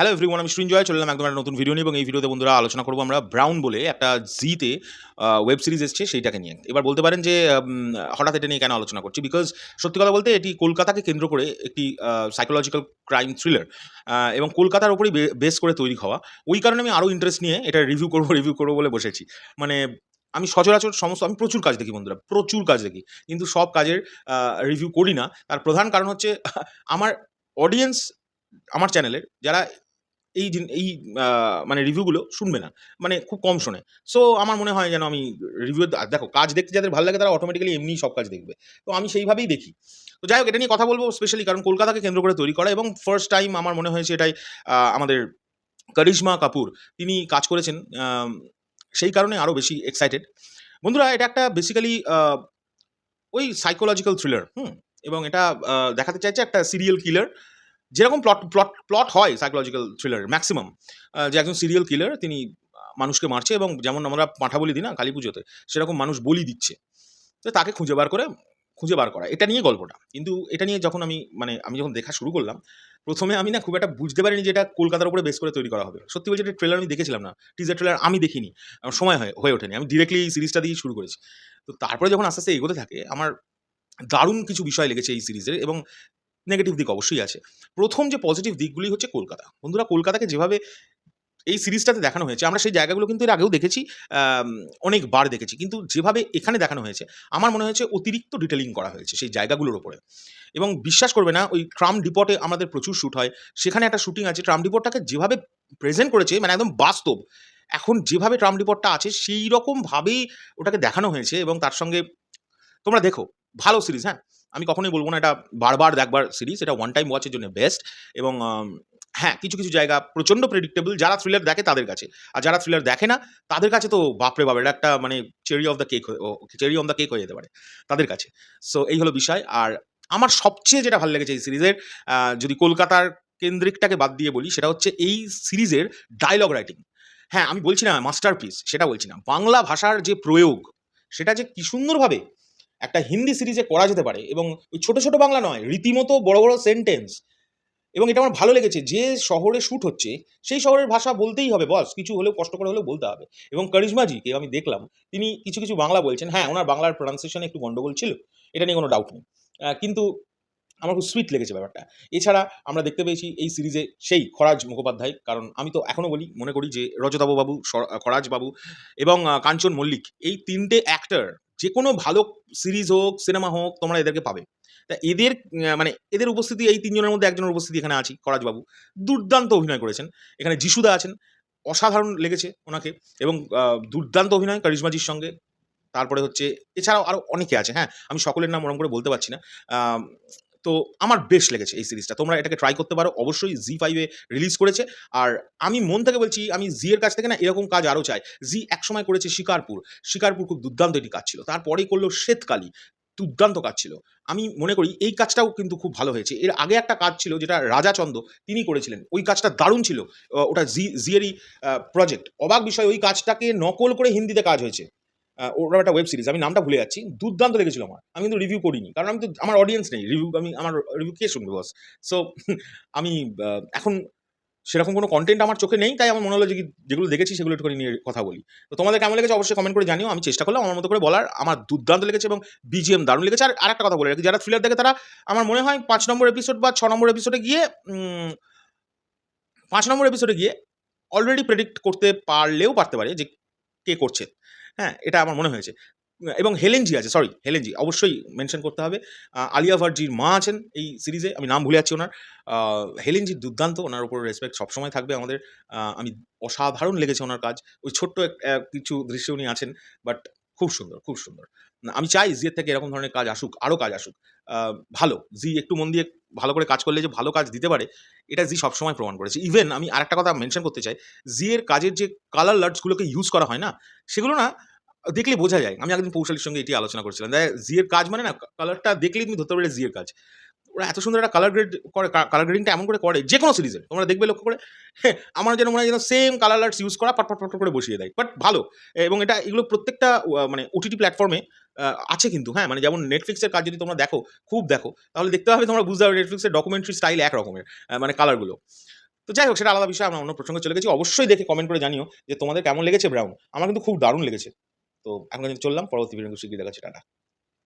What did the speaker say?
Hello everyone, আমি সৃঞ্জয় চললাম একদম একটা নতুন ভিডিও নিয়ে। এবং এই ভিডিওতে বন্ধুরা আলোচনা করবো আমরা ব্রাউন বলে একটা জিতে ওয়েব সিরিজ এসছে সেইটাকে নিয়ে। এবার বলতে পারেন যে হঠাৎ এটা নিয়ে কেন আলোচনা করছি, বিকজ সত্যি কথা বলতে এটি কলকাতাকে কেন্দ্র করে একটি সাইকোলজিক্যাল ক্রাইম থ্রিলার এবং কলকাতার ওপরই বেস করে তৈরি হওয়া। ওই কারণে আমি আরও ইন্টারেস্ট নিয়ে এটা রিভিউ করবো বলে বসেছি। মানে আমি সচরাচর আমি প্রচুর কাজ দেখি বন্ধুরা, প্রচুর কাজ দেখি, কিন্তু সব কাজের রিভিউ করি না। তার প্রধান কারণ হচ্ছে আমার অডিয়েন্স, আমার চ্যানেলের যারা এই মানে রিভিউগুলো শুনবে না। মানে খুব কম শোনে। সো আমার মনে হয় যেন আমি রিভিউ দেখো, কাজ দেখতে যাদের ভালো লাগে তারা অটোমেটিক্যালি এমনিই সব কাজ দেখবে। তো আমি সেইভাবেই দেখি। তো যাই হোক, এটা নিয়ে কথা বলব স্পেশালি কারণ কলকাতাকে কেন্দ্র করে তৈরি করা এবং ফার্স্ট টাইম আমার মনে হয়েছে এটাই আমাদের করিশ্মা কাপুর তিনি কাজ করেছেন। সেই কারণে আরও বেশি এক্সাইটেড। বন্ধুরা, এটা একটা বেসিক্যালি ওই সাইকোলজিক্যাল থ্রিলার। এবং এটা দেখাতে চাইছে একটা সিরিয়াল কিলার। যেরকম প্লট হয় সাইকোলজিক্যাল থ্রিলারের ম্যাক্সিমাম, যে একজন সিরিয়াল কিলার তিনি মানুষকে মারছে এবং যেমন আমরা পাঁঠা বলি দিই না কালী পুজোতে, সেরকম মানুষ বলি দিচ্ছে। তো তাকে খুঁজে বার করা, এটা নিয়ে গল্পটা। কিন্তু এটা নিয়ে যখন আমি যখন দেখা শুরু করলাম, প্রথমে আমি না খুব একটা বুঝতে পারিনি যে এটা কলকাতার উপরে বেস করে তৈরি করা হবে। সত্যি বলছি, এটা ট্রেলার আমি দেখেছিলাম না, টিজার ট্রেলার আমি দেখিনি, আমার সময় হয়ে ওঠেনি। আমি ডিরেক্টলি এই সিরিজটা দিয়েই শুরু করেছি। তো তারপরে যখন আস্তে আস্তে এগোতে থাকে, আমার দারুণ কিছু বিষয় লেগেছে এই সিরিজের এবং নেগেটিভ দিক অবশ্যই আছে। প্রথম যে পজিটিভ দিকগুলি হচ্ছে কলকাতা। বন্ধুরা, কলকাতাকে যেভাবে এই সিরিজটাতে দেখানো হয়েছে, আমরা সেই জায়গাগুলো কিন্তু এর আগেও দেখেছি, অনেকবার দেখেছি। কিন্তু যেভাবে এখানে দেখানো হয়েছে, আমার মনে হয়েছে অতিরিক্ত ডিটেলিং করা হয়েছে সেই জায়গাগুলোর উপরে। এবং বিশ্বাস করবে না, ওই ট্রাম ডিপোতে আমাদের প্রচুর শ্যুট হয়। সেখানে একটা শুটিং আছে, ট্রাম ডিপোটাকে যেভাবে প্রেজেন্ট করেছে মানে একদম বাস্তব। এখন যেভাবে ট্রাম ডিপোটা আছে সেইরকমভাবেই ওটাকে দেখানো হয়েছে এবং তার সঙ্গে তোমরা দেখো, ভালো সিরিজ, হ্যাঁ? আমি কখনোই বলব না এটা বারবার দেখবার সিরিজ। এটা ওয়ান টাইম ওয়াচের জন্য বেস্ট। এবং হ্যাঁ, কিছু জায়গা প্রচণ্ড প্রেডিক্টেবল যারা থ্রিলার দেখে তাদের কাছে। আর যারা থ্রিলার দেখে না তাদের কাছে তো বাপরে বাপ! এটা একটা মানে চেরি অন দ্য কেক হয়ে যেতে পারে তাদের কাছে। সো এই হলো বিষয়। আর আমার সবচেয়ে যেটা ভালো লেগেছে এই সিরিজের, যদি কলকাতার কেন্দ্রিকটাকে বাদ দিয়ে বলি, সেটা হচ্ছে এই সিরিজের ডায়ালগ রাইটিং। হ্যাঁ, আমি বলছি না মাস্টারপিস, সেটা বলছি না। বাংলা ভাষার যে প্রয়োগ, সেটা যে কি সুন্দরভাবে একটা হিন্দি সিরিজে করা যেতে পারে এবং ওই ছোট, ছোট বাংলা নয়, রীতিমতো বড়, বড় সেন্টেন্স। এবং এটা আমার ভালো লেগেছে, যে শহরে শ্যুট হচ্ছে, সেই শহরের ভাষা বলতেই হবে বস। কিছু হলেও কষ্ট করে হলেও বলতে হবে। এবং করিশ্মাজিকে আমি দেখলাম, তিনি কিছু বাংলা বলছেন। হ্যাঁ, উনার বাংলার প্রনাউন্সিয়েশনে একটু গন্ডগোল ছিল। এটা নিয়ে কোনো ডাউট নেই। কিন্তু আমার খুব সুইট লেগেছে ব্যাপারটা। এছাড়া আমরা দেখতে পেয়েছি এই সিরিজে সেই খরাজ মুখোপাধ্যায়। কারণ আমি তো এখনো মনে করি যে রজতাভ বাবু, খরাজ বাবু এবং কাঞ্চন মল্লিক, এই ৩ টে অ্যাক্টর যেকোনো ভালো সিরিজ হোক, সিনেমা হোক, তোমরা এদেরকে পাবে। তা এদের মানে এদের উপস্থিতি, এই ৩ জনের মধ্যে একজনের উপস্থিতি এখানে আছেই, খরাজ বাবু। দুর্দান্ত অভিনয় করেছেন। এখানে যিশুদা আছেন, অসাধারণ লেগেছে ওনাকে। এবং দুর্দান্ত অভিনয় করিশ্মাজির সঙ্গে। তারপরে হচ্ছে এছাড়াও আরও অনেকে আছে, হ্যাঁ? আমি সকলের নাম ওরম করে বলতে পারছি না। আম তো আমার বেশ লেগেছে এই সিরিজটা। তোমরা এটাকে ট্রাই করতে পারো। অবশ্যই জি5 এ রিলিজ করেছে। আর আমি মন থেকে বলছি, আমি জি এর কাছ থেকে না এরকম কাজ আরও চাই। জি একসময় করেছে শিকারপুর। শিকারপুর খুব দুর্দান্ত একটি কাজ ছিল। তারপরেই করল শ্বেতকালী। দুর্দান্ত কাজ ছিল। আমি মনে করি এই কাজটাও কিন্তু খুব ভালো হয়েছে। এর আগে একটা কাজ ছিল যেটা রাজাচন্দ তিনি করেছিলেন। ওই কাজটা দারুণ ছিল। ওটা জি এরই প্রজেক্ট। অবাক বিষয়, ওই কাজটাকে নকল করে হিন্দিতে কাজ হয়েছে। ওটার একটা ওয়েব সিরিজ, আমি নামটা ভুলে যাচ্ছি। দুর্দান্ত লেগেছিল আমার। আমি কিন্তু রিভিউ করিনি। কারণ আমার অডিয়েন্স নেই। আমার রিভিউ কে শুনবে বস? সো আমি এখন সেরকম কোনো কনটেন্ট আমার চোখে নেই। তাই আমার মনে হলো যে যেগুলো দেখেছি সেগুলো একটুখানি নিয়ে কথা বলি। তো তোমাদের কেমন লেগেছে অবশ্যই কমেন্ট করে জানিও। আমি চেষ্টা করলাম আমার মতো করে বলার। আমার দুর্দান্ত লেগেছে এবং বিজিএম দারুণ লেগেছে। আর আরেকটা কথা বলে রাখি, যারা থ্রিলার দেখে তারা আমার মনে হয় ৫ নম্বর এপিসোড বা ৬ নম্বর এপিসোডে গিয়ে ৫ নম্বর এপিসোডে গিয়ে অলরেডি প্রেডিক্ট করতে পারলেও পারতে পারে যে কে করছে। হ্যাঁ, এটা আমার মনে হয়েছে। এবং হেলেনজি আছে, হেলেনজি অবশ্যই মেনশন করতে হবে। আলিয়া ভাটজির মা আছেন এই সিরিজে, আমি নাম ভুলে যাচ্ছি ওনার। হেলেনজি দুর্দান্ত, ওনার উপর রেসপেক্ট সবসময় থাকবে আমাদের। আমি অসাধারণ লেগেছে ওনার কাজ। ওই ছোট্ট কিছু দৃশ্যে উনি আছেন, বাট খুব সুন্দর, খুব সুন্দর। আমি চাই জি এর থেকে এরকম ধরনের কাজ আসুক, আরও কাজ আসুক। আ ভালো, জি একটু মন দিয়ে ভালো করে কাজ করলে যে ভালো কাজ দিতে পারে, এটা জি সবসময় প্রমাণ করেছে। ইভেন আমি আরেকটা কথা মেনশন করতে চাই, জি এর কাজের যে কালার লাটস গুলোকে ইউজ করা হয় না, সেগুলো না দেখলে বোঝা যায়। আমি একদিন পৌশালীর সঙ্গে এটি আলোচনা করছিলাম। জি এর কাজ মানে না, কালারটা দেখলেই তুমি ধরতে পারবে জি এর কাজ। ওরা এত সুন্দর একটা কালার গ্রেড করে, কালার গ্রেডিংটা এমন করে করে যেকোনো সিরিজের। তোমরা দেখবে লক্ষ্য করে, হ্যাঁ, আমার যেন মনে হয় যেন সেম কালার লাটস ইউজ করা, পট করে বসিয়ে দেয়। বাট ভালো। এবং এগুলো প্রত্যেকটা মানে ওটিটি প্ল্যাটফর্মে আছে কিন্তু, হ্যাঁ? মানে যেমন Netflix এর কাজ যদি তোমরা দেখো, খুব দেখো, তাহলে দেখতে পাবে, তোমরা বুঝতে পারবে Netflix এর ডকুমেন্টারি স্টাইল এক রকমের। মানে কালারগুলো। তো তো যাই হোক, সেটা আলাদা বিষয়, আমরা অন্য প্রসঙ্গে চলে গেছি। অবশ্যই দেখে কমেন্ট করে জানিও যে তোমাদের কেমন লেগেছে ব্রাউন। আমার কিন্তু খুব দারুণ লেগেছে। তো এখন চললাম, পরবর্তী ভিডিও শিগগিরই দেখাচ্ছি, টাটা।